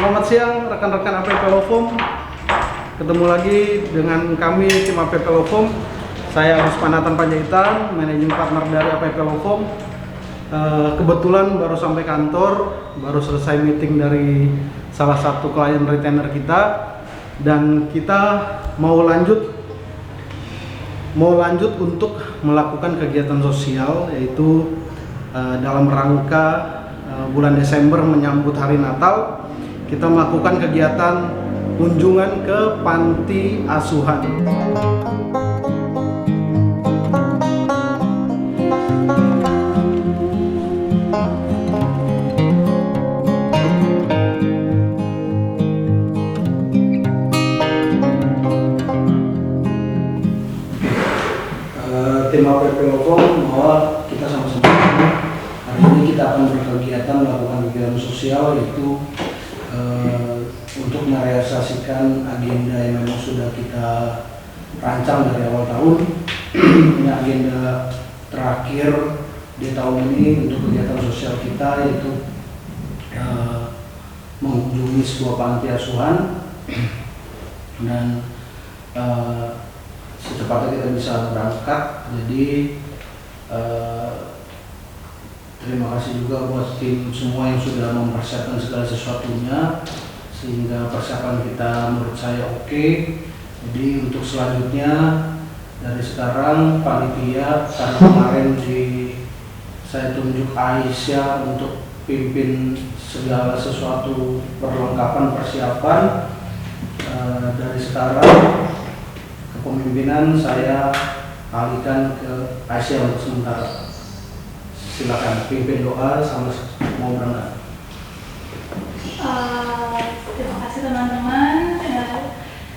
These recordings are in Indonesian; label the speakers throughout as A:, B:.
A: Selamat siang rekan-rekan APP Lofom. Ketemu lagi dengan kami tim APP Lofom. Saya Usman Nathan Panjaitan, managing partner dari APP Lofom. Kebetulan baru sampai kantor, baru selesai meeting dari salah satu klien retainer kita, dan kita mau lanjut untuk melakukan kegiatan sosial, yaitu dalam rangka bulan Desember menyambut hari Natal. Kita melakukan kegiatan kunjungan ke panti asuhan. Tim APP Lofom bahwa kita sama-sama hari ini kita akan berkegiatan melakukan kegiatan sosial, yaitu untuk merealisasikan agenda yang memang sudah kita rancang dari awal tahun. Ini agenda terakhir di tahun ini untuk kegiatan sosial kita, yaitu mengunjungi sebuah panti asuhan, dan secepatnya kita bisa berangkat. Jadi terima kasih juga buat tim semua yang sudah mempersiapkan segala sesuatunya, sehingga persiapan kita menurut saya oke. Jadi untuk selanjutnya dari sekarang panitia, karena kemarin saya tunjuk Aisyah untuk pimpin segala sesuatu perlengkapan persiapan, dari sekarang kepemimpinan saya alihkan ke Aisyah untuk sementara. Silakan pimpin doa sama mau berangkat.
B: Terima kasih teman-teman.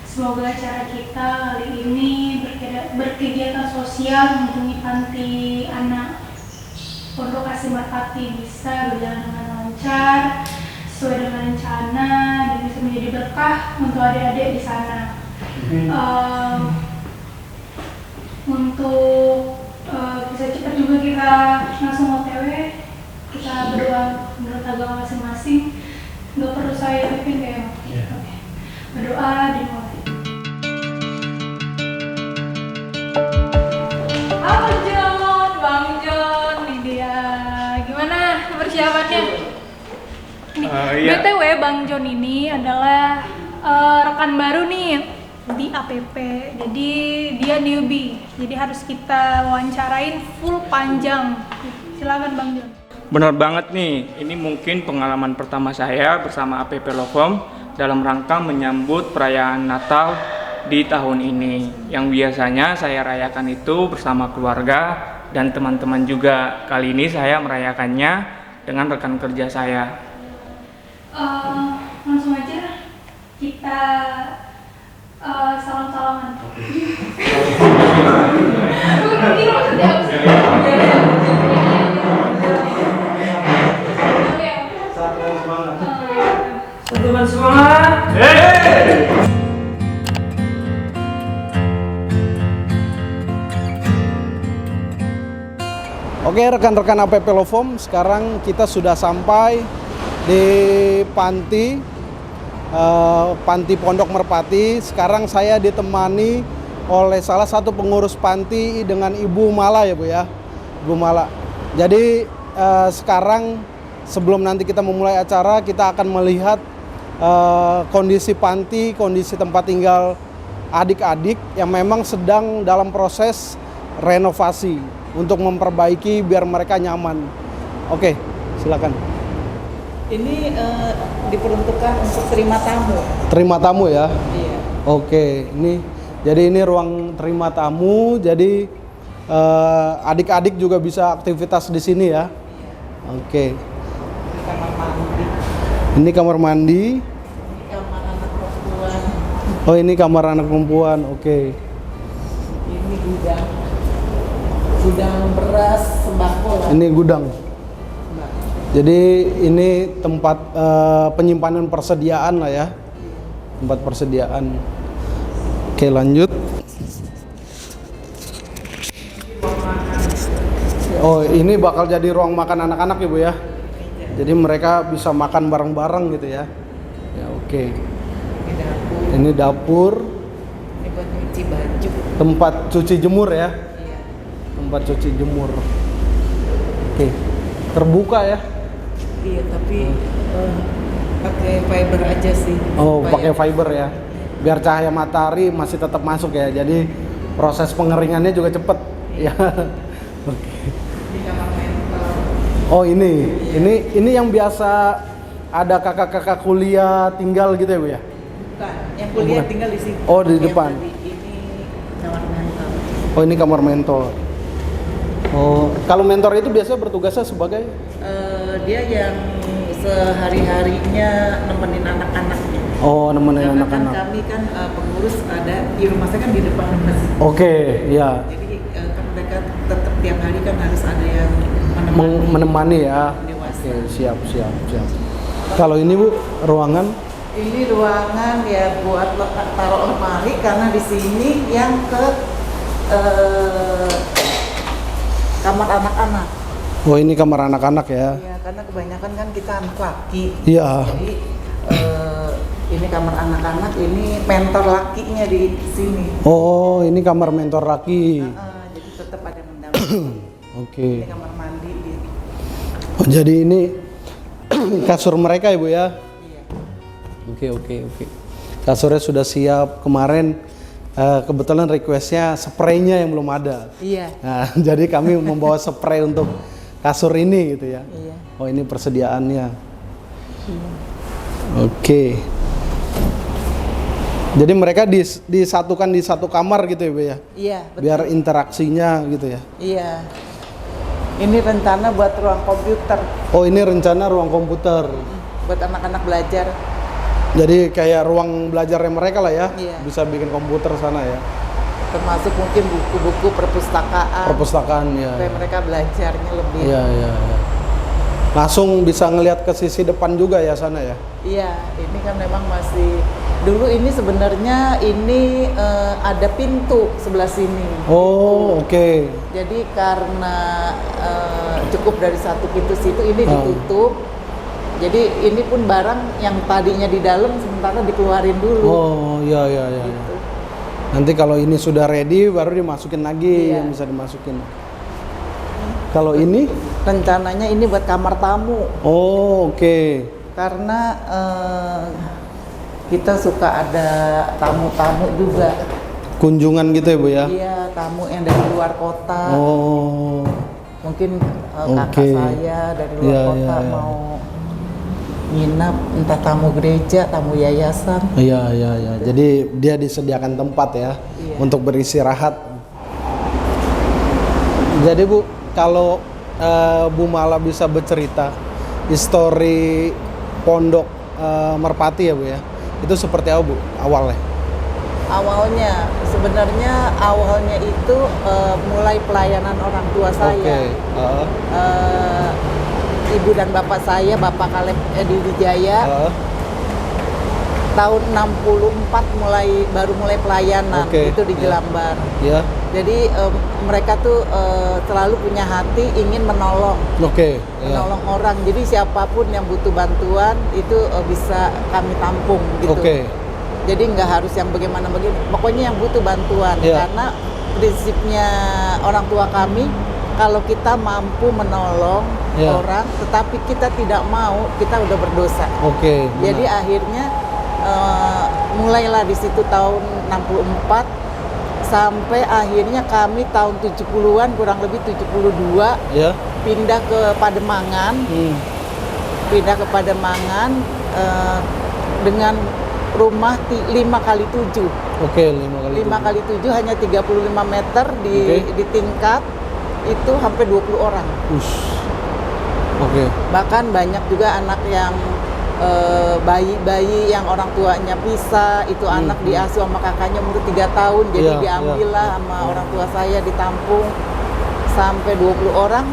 B: Semoga acara kita kali ini berkegiatan sosial mengunjungi panti anak Pondok Kasih Merpati bisa berjalan dengan lancar, sesuai dengan rencana, dan bisa menjadi berkah untuk adik-adik di sana. Untuk bisa cepat juga kita langsung OTW, kita berdoa menurut agama masing-masing. Nggak perlu saya pimpin kayak okay. Berdoa dimulai. Halo John, Bang John, ini dia. Gimana persiapannya? Iya. BTW Bang John ini adalah rekan baru nih di APP, jadi dia newbie, jadi harus kita wawancarain full panjang. Silakan Bang John.
C: Benar banget nih, ini mungkin pengalaman pertama saya bersama APP Lofom dalam rangka menyambut perayaan Natal di tahun ini, yang biasanya saya rayakan itu bersama keluarga dan teman-teman juga. Kali ini saya merayakannya dengan rekan kerja saya.
B: Langsung aja kita salam-salaman.
C: Teman semangat.
A: Oke rekan-rekan APP Lofom, sekarang kita sudah sampai di panti Pondok Merpati. Sekarang saya ditemani oleh salah satu pengurus panti dengan Ibu Mala ya Bu ya, Ibu Mala. Jadi sekarang sebelum nanti kita memulai acara, kita akan melihat kondisi panti, kondisi tempat tinggal adik-adik yang memang sedang dalam proses renovasi untuk memperbaiki biar mereka nyaman. Oke, silakan.
D: Ini diperuntukkan untuk terima tamu.
A: Terima tamu ya?
D: Iya.
A: Oke, jadi ini ruang terima tamu. Jadi adik-adik juga bisa aktivitas di sini ya. Oke.
D: Ini kamar mandi.
A: Ini kamar mandi.
D: Ini kamar anak perempuan.
A: Oh, ini kamar anak perempuan. Oke.
D: Ini gudang. Gudang beras sembako lah.
A: Ini gudang. Jadi ini tempat penyimpanan persediaan lah ya. Tempat persediaan. Oke, lanjut. Oh, ini bakal jadi ruang makan anak-anak ya Bu ya. Jadi mereka bisa makan bareng-bareng gitu ya. Ya, oke. Ini dapur.
D: Ini buat nyuci baju.
A: Tempat cuci jemur ya.
D: Iya.
A: Tempat cuci jemur. Oke. Terbuka ya.
D: Iya, tapi pakai fiber aja sih.
A: Oh,
D: Supaya-
A: pakai fiber ya. Biar cahaya matahari masih tetap masuk ya. Jadi proses pengeringannya juga cepet. Ya. Oke.
D: Di kamar mental.
A: Oh, ini yang biasa ada kakak-kakak kuliah tinggal gitu ya Bu ya.
D: Bukan, yang kuliah
A: bukan.
D: tinggal di sini.
A: Oh, di
D: Yang
A: depan.
D: tadi ini kamar mental.
A: Oh, ini kamar mentor. Oh, kalau mentor itu biasanya bertugasnya sebagai
D: Dia yang sehari-harinya nemenin anak-anaknya.
A: oh, nemenin
D: Karena kan
A: anak-anak.
D: kami kan pengurus ada di rumah saya kan di depan masjid.
A: Oke, ya.
D: Jadi kan mereka tetap tiap hari kan harus ada yang
A: Menemani ya.
D: dewasa.
A: Oke, siap. Kalau ini Bu, ruangan.
D: Ini ruangan ya buat taruh lemari karena di sini yang ke kamar anak-anak.
A: Oh, ini kamar anak-anak ya.
D: Iya, karena kebanyakan kan kita anak laki.
A: Iya.
D: Jadi ini kamar anak-anak, ini mentor lakinya di sini.
A: Oh, ini kamar mentor laki.
D: Jadi tetap ada mendampingi.
A: Oke.
D: Ini kamar mandi.
A: Oh, jadi ini kasur mereka ya Bu ya.
D: Iya.
A: Oke. Kasurnya sudah siap. Kemarin kebetulan requestnya spraynya yang belum ada.
D: Iya.
A: Nah, jadi kami membawa spray untuk kasur ini gitu ya.
D: Iya.
A: Oh, ini persediaannya. Oke. Jadi mereka disatukan di satu kamar gitu ya Bu ya.
D: Iya, betul.
A: Biar interaksinya gitu ya.
D: Iya. Ini rencana buat ruang komputer,
A: Oh, ini rencana ruang komputer.
D: buat anak-anak belajar.
A: Jadi kayak ruang belajarnya mereka lah ya.
D: Iya.
A: Bisa bikin komputer sana ya.
D: Termasuk mungkin buku-buku perpustakaan.
A: Perpustakaan ya.
D: Supaya mereka belajarnya lebih.
A: Iya. Langsung bisa ngelihat ke sisi depan juga ya sana ya.
D: Iya, ini kan memang masih dulu ini sebenarnya ini ada pintu sebelah sini.
A: Oh, oke.
D: Jadi karena cukup dari satu pintu situ ini ditutup. Jadi ini pun barang yang tadinya di dalam sementara dikeluarin dulu.
A: Oh, iya.
D: Gitu.
A: Nanti kalau ini sudah ready baru dimasukin lagi
D: Iya.
A: yang bisa dimasukin. Kalau ini?
D: Rencananya ini buat kamar tamu.
A: Oh, oke.
D: Karena kita suka ada tamu-tamu juga.
A: Kunjungan gitu ya Bu ya.
D: Iya, tamu yang dari luar kota.
A: Oh.
D: Mungkin kakak
A: Oke.
D: saya dari luar
A: Iya,
D: kota
A: iya.
D: mau nginap, entah tamu gereja, tamu yayasan.
A: Iya. Jadi dia disediakan tempat ya
D: Iya.
A: untuk beristirahat. Jadi Bu, kalau Bu Mala bisa bercerita histori Pondok Merpati ya Bu ya, itu seperti apa Bu awalnya?
D: Awalnya, sebenarnya awalnya itu mulai pelayanan orang tua saya.
A: Oke.
D: Ibu dan bapak saya, Bapak Kaleb Edi Wijaya, tahun 64 baru mulai pelayanan.
A: Oke.
D: Itu di Jelambar.
A: Ya.
D: Jadi mereka tuh selalu punya hati ingin menolong.
A: Oke. Ya.
D: Menolong orang. Jadi siapapun yang butuh bantuan itu bisa kami tampung gitu.
A: Oke.
D: Jadi nggak harus yang bagaimana, pokoknya yang butuh bantuan.
A: Iya.
D: Karena prinsipnya orang tua kami, kalau kita mampu menolong
A: Iya.
D: orang, tetapi kita tidak mau, kita udah berdosa.
A: Oke.
D: Jadi
A: benar.
D: akhirnya mulailah di situ tahun 64 sampai akhirnya kami tahun 70-an kurang lebih 72
A: Ya.
D: pindah ke Pademangan. Pindah ke Pademangan dengan rumah 5x7.
A: Oke, 5 kali.
D: 5x7 hanya 35 meter
A: Oke.
D: di tingkat itu hampir 20 orang.
A: Oke.
D: Bahkan banyak juga anak yang bayi-bayi yang orang tuanya pisah, itu anak diasuh sama kakaknya umur 3 tahun, jadi
A: Iya,
D: diambil
A: iya,
D: lah sama orang tua saya, ditampung sampai 20 orang.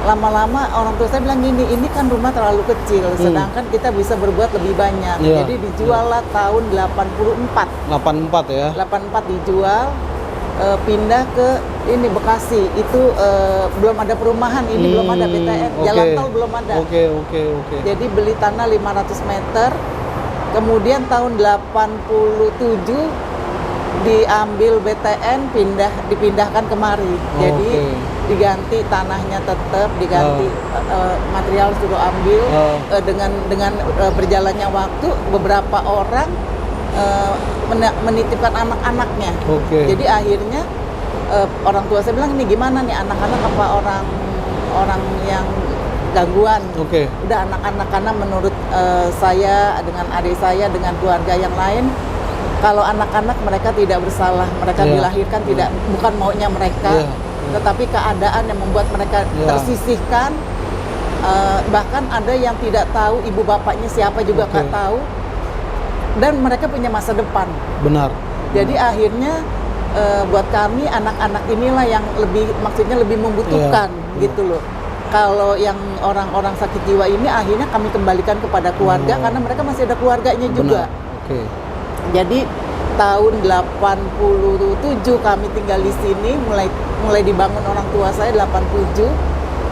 D: Lama-lama orang tua saya bilang gini, ini kan rumah terlalu kecil, sedangkan kita bisa berbuat lebih banyak.
A: Iya,
D: Jadi dijual lah tahun 84.
A: 84 ya.
D: 84 dijual, pindah ke ini Bekasi. Itu belum ada perumahan, ini belum ada BTN, jalan tol belum ada.
A: Oke.
D: Jadi beli tanah 500 meter, kemudian tahun 87 diambil BTN, dipindahkan kemari. Jadi diganti tanahnya, tetap diganti, material suruh ambil. Dengan berjalannya waktu, beberapa orang menitipkan anak-anaknya. Jadi akhirnya orang tua saya bilang, ini gimana nih, anak-anak apa orang yang gangguan? Udah anak-anak, karena menurut saya dengan adik saya dengan keluarga yang lain, kalau anak-anak mereka tidak bersalah, mereka dilahirkan bukan maunya mereka, tetapi keadaan yang membuat mereka tersisihkan. Bahkan ada yang tidak tahu ibu bapaknya siapa juga nggak tahu, dan mereka punya masa depan.
A: Benar.
D: Jadi akhirnya buat kami anak-anak inilah yang maksudnya lebih membutuhkan gitu loh. Kalau yang orang-orang sakit jiwa ini akhirnya kami kembalikan kepada keluarga karena mereka masih ada keluarganya juga. Jadi tahun 87 kami tinggal di sini, mulai dibangun orang tua saya 87.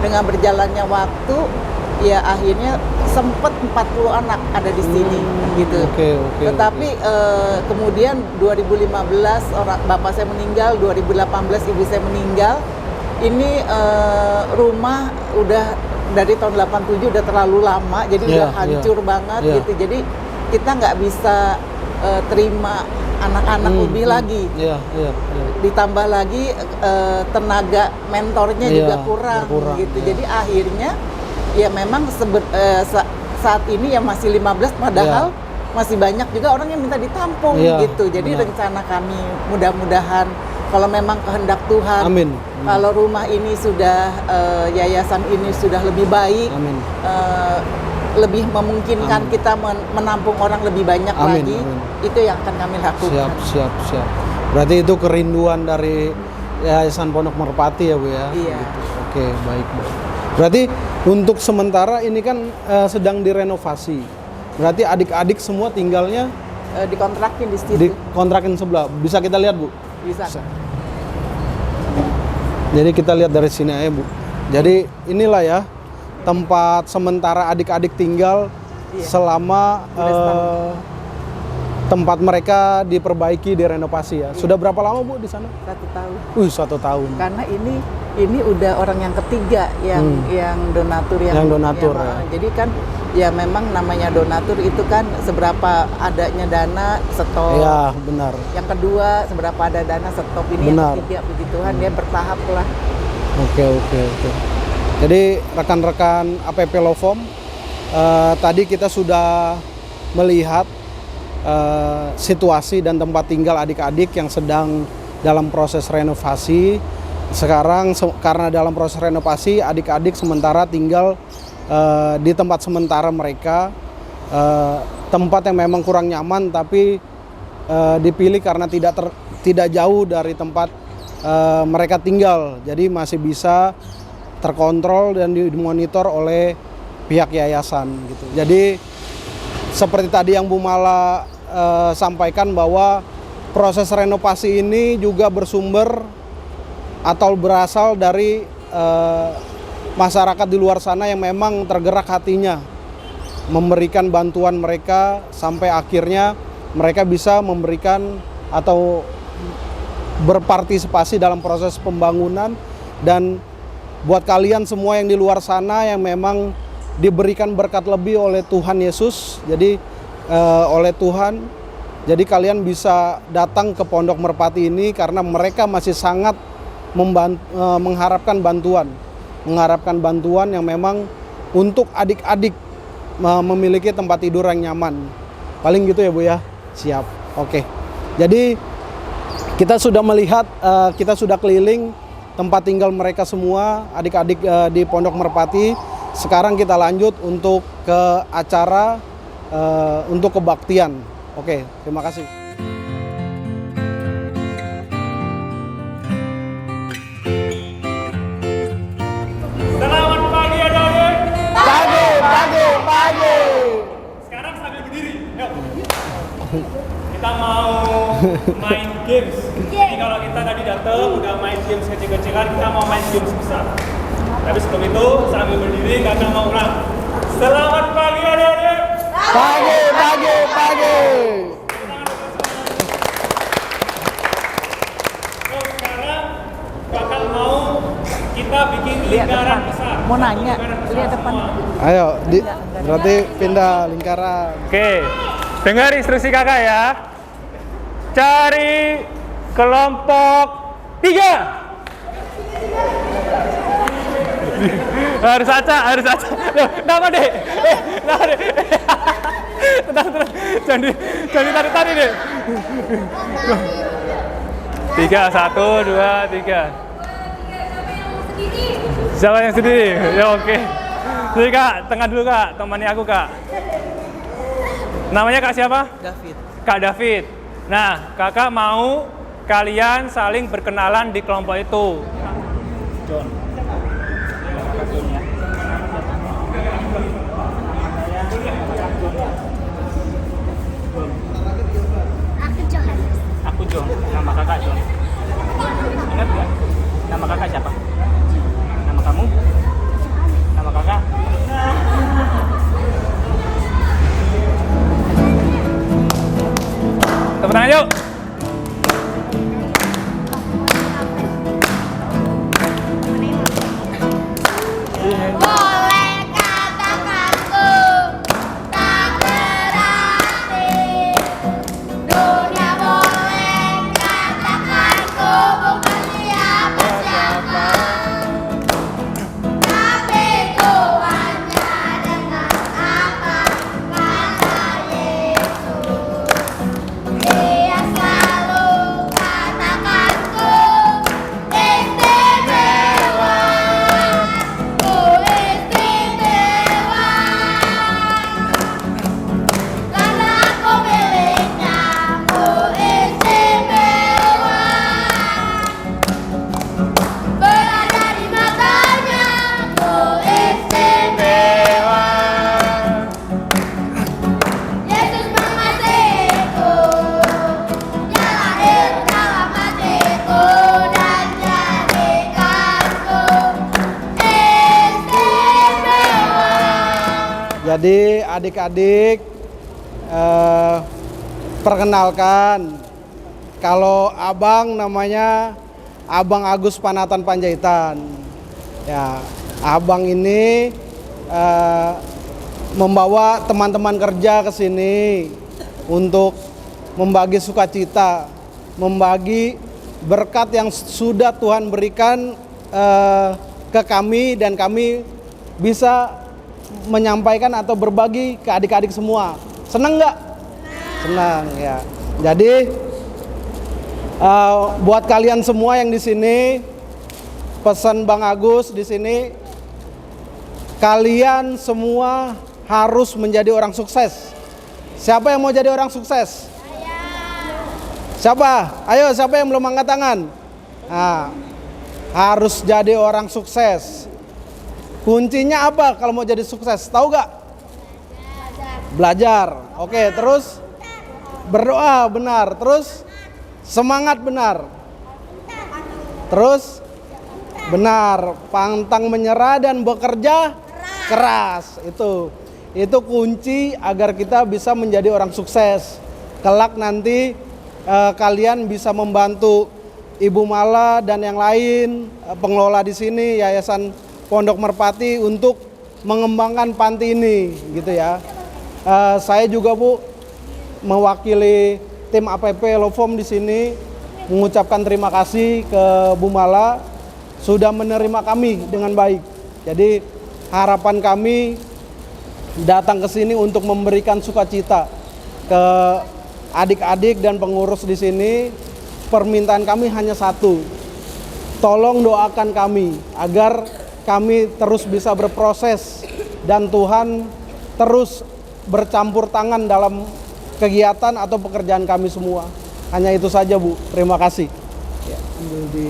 D: Dengan berjalannya waktu, ya akhirnya sempat 40 anak ada di sini gitu. Tetapi kemudian 2015 bapak saya meninggal, 2018 ibu saya meninggal. Ini rumah udah dari tahun 87 udah terlalu lama, jadi udah hancur banget gitu. Jadi kita nggak bisa terima anak-anak lebih lagi. Ditambah lagi tenaga mentornya juga kurang gitu. Jadi akhirnya ya memang saat ini ya masih 15, padahal masih banyak juga orang yang minta ditampung gitu. Jadi rencana kami mudah-mudahan kalau memang kehendak Tuhan, kalau rumah ini sudah yayasan ini sudah lebih baik, lebih memungkinkan kita menampung orang lebih banyak lagi, itu yang akan kami lakukan.
A: Siap. Berarti itu kerinduan dari Yayasan Pondok Merpati ya Bu ya?
D: Iya.
A: Gitu. Oke, baik. Berarti untuk sementara ini kan sedang direnovasi. Berarti adik-adik semua tinggalnya
D: dikontrakin di situ.
A: Dikontrakin sebelah. Bisa kita lihat Bu?
D: Bisa.
A: Jadi kita lihat dari sini aja Bu. Jadi inilah ya tempat sementara adik-adik tinggal selama tempat mereka diperbaiki, direnovasi ya. Sudah berapa lama Bu di sana?
D: 1 tahun.
A: 1 tahun.
D: Karena ini udah orang yang ketiga yang donatur
A: yang donatur.
D: Jadi kan ya memang namanya donatur itu kan seberapa adanya dana stop.
A: Iya, benar.
D: Yang kedua seberapa ada dana stop, ini
A: benar.
D: yang ketiga puji Tuhan dia bertahap lah.
A: Oke. Jadi rekan-rekan APP Lofom, tadi kita sudah melihat situasi dan tempat tinggal adik-adik yang sedang dalam proses renovasi. Sekarang karena dalam proses renovasi, adik-adik sementara tinggal di tempat sementara mereka, tempat yang memang kurang nyaman tapi dipilih karena tidak jauh dari tempat mereka tinggal, jadi masih bisa terkontrol dan dimonitor oleh pihak yayasan gitu. Jadi seperti tadi yang Bu Mala sampaikan bahwa proses renovasi ini juga bersumber atau berasal dari masyarakat di luar sana yang memang tergerak hatinya memberikan bantuan mereka sampai akhirnya mereka bisa memberikan atau berpartisipasi dalam proses pembangunan. Dan buat kalian semua yang di luar sana yang memang diberikan berkat lebih oleh Tuhan Yesus, jadi oleh Tuhan, jadi kalian bisa datang ke Pondok Merpati ini karena mereka masih sangat mengharapkan bantuan yang memang untuk adik-adik memiliki tempat tidur yang nyaman. Paling gitu ya Bu ya. Siap. Oke. Jadi kita sudah melihat, kita sudah keliling tempat tinggal mereka semua, adik-adik di Pondok Merpati. sekarang kita lanjut untuk ke acara untuk kebaktian. Oke, terima kasih.
E: Selamat pagi adik-adik.
A: Pagi.
E: Sekarang sambil berdiri. Yuk. Kita mau main games. Jadi kalau kita tadi datang udah main games kecil-kecilan, kita mau main games besar. Tapi sebelum itu sambil berdiri kakak mau ulang. Selamat pagi adik-adik.
A: Pagi.
E: Sekarang kakak mau kita bikin
D: Lihat
E: lingkaran
D: depan.
E: besar.
D: Mau nanya, lihat depan.
A: Ayo, berarti pindah lingkaran.
E: Oke, dengar instruksi kakak ya. Cari kelompok 3. Harus acak. Loh, kenapa deh? Kenapa deh? Tenang. Jangan tarik deh. 3, 1, 2, 3. Siapa yang sendiri? Ya oke. Jadi kak, tengah dulu kak, temani aku kak. Namanya kak siapa?
D: David.
E: Kak David. Nah, kakak mau kalian saling berkenalan di kelompok itu. John.
C: Aku John, nama kakak John. Ingat nggak? Nama kakak siapa? Nama kamu? Nama kakak?
E: Tepuk tangan yuk.
F: Boleh katakanku tak berarti, dunia boleh katakanku bukan siapa-siapa, tapi ku hanya dengan apa kata Yesus. Dia selalu katakanku istimewa. Ku istimewa karena aku miliknya. Ku istimewa berada di matanya. Ku istimewa. Yesus mengasihiku, Dia lahir dalam hatiku dan jadikanku istimewa.
A: Jadi adik-adik perkenalkan, kalau abang namanya Abang Agus Panatan Panjaitan. Ya, abang ini membawa teman-teman kerja ke sini untuk membagi sukacita, membagi berkat yang sudah Tuhan berikan ke kami, dan kami bisa menyampaikan atau berbagi ke adik-adik semua. Senang nggak? Senang ya. Jadi buat kalian semua yang di sini, pesan Bang Agus di sini, kalian semua harus menjadi orang sukses. Siapa yang mau jadi orang sukses? Siapa? Ayo, siapa yang belum angkat tangan? Nah, harus jadi orang sukses. Kuncinya apa kalau mau jadi sukses? Tahu gak? Belajar. Oke, terus berdoa benar. Terus semangat benar. Terus benar, pantang menyerah dan bekerja keras. Itu kunci agar kita bisa menjadi orang sukses. Kelak nanti kalian bisa membantu Ibu Mala dan yang lain, pengelola di sini, Yayasan Pondok Merpati, untuk mengembangkan panti ini, gitu ya. Saya juga Bu mewakili tim APP Lofom di sini mengucapkan terima kasih ke Bu Mala sudah menerima kami dengan baik. Jadi harapan kami datang ke sini untuk memberikan sukacita ke adik-adik dan pengurus di sini. Permintaan kami hanya satu, tolong doakan kami agar kami terus bisa berproses dan Tuhan terus bercampur tangan dalam kegiatan atau pekerjaan kami semua. Hanya itu saja, Bu. Terima kasih.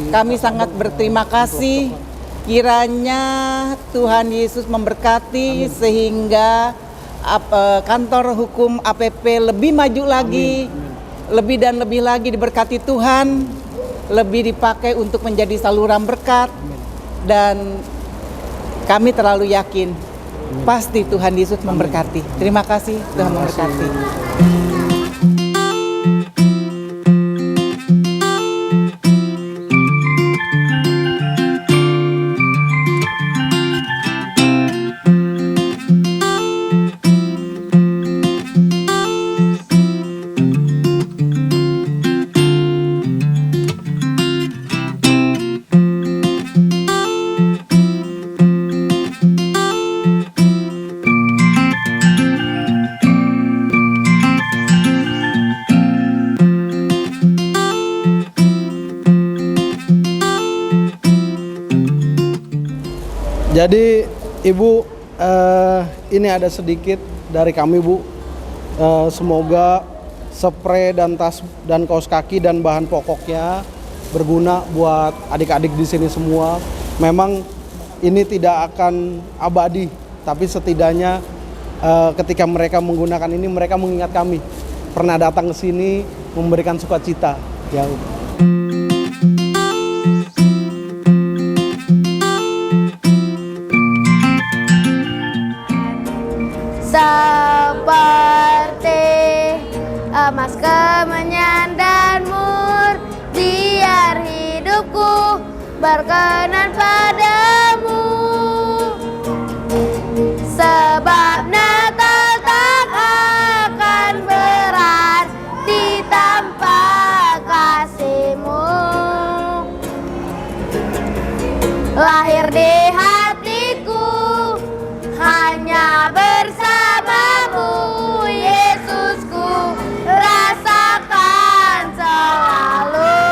D: Kami sangat berterima kasih. Kiranya Tuhan Yesus memberkati sehingga kantor hukum APP lebih maju lagi, lebih dan lebih lagi diberkati Tuhan, lebih dipakai untuk menjadi saluran berkat, dan kami terlalu yakin pasti Tuhan Yesus memberkati. Terima kasih, Tuhan memberkati.
A: Jadi Ibu, ini ada sedikit dari kami, Bu. Semoga spray dan tas dan kaos kaki dan bahan pokoknya berguna buat adik-adik di sini semua. Memang ini tidak akan abadi, tapi setidaknya ketika mereka menggunakan ini, mereka mengingat kami pernah datang ke sini memberikan sukacita. Ya.
F: Seperti emas kemenyan dan mur, biar hidupku berkenan padamu. Sebab Natal tak akan berarti tanpa kasih-Mu. Lahir di hatiku hanya bersamamu, Yesusku, rasakan selalu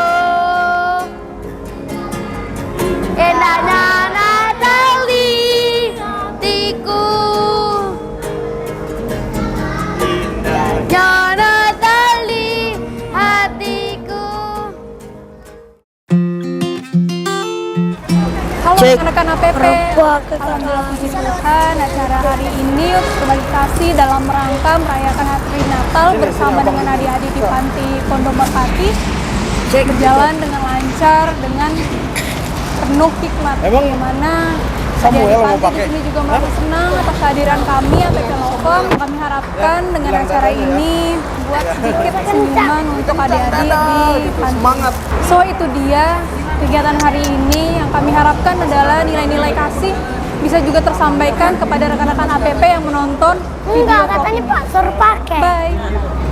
F: indahnya Natal di hatiku, indahnya Natal di hatiku.
B: Halo rekan-rekan APP, alhamdulillah puji Tuhan, acara hari ini untuk berbagi kasih dalam rangka merayakan Hari Natal bersama dengan adik-adik di Panti Pondok Merpati berjalan dengan lancar, dengan penuh hikmat. Bagaimana adik-adik Panti di sini juga merasa senang atas kehadiran kami APP Lokom. Kami harapkan dengan acara ini buat sedikit senyuman untuk adik-adik di Panti. So itu dia kegiatan hari ini. Yang kami harapkan adalah nilai-nilai kasih bisa juga tersampaikan kepada rekan-rekan APP yang menonton video.
F: Enggak, katanya Pak suruh pakai.
B: Bye.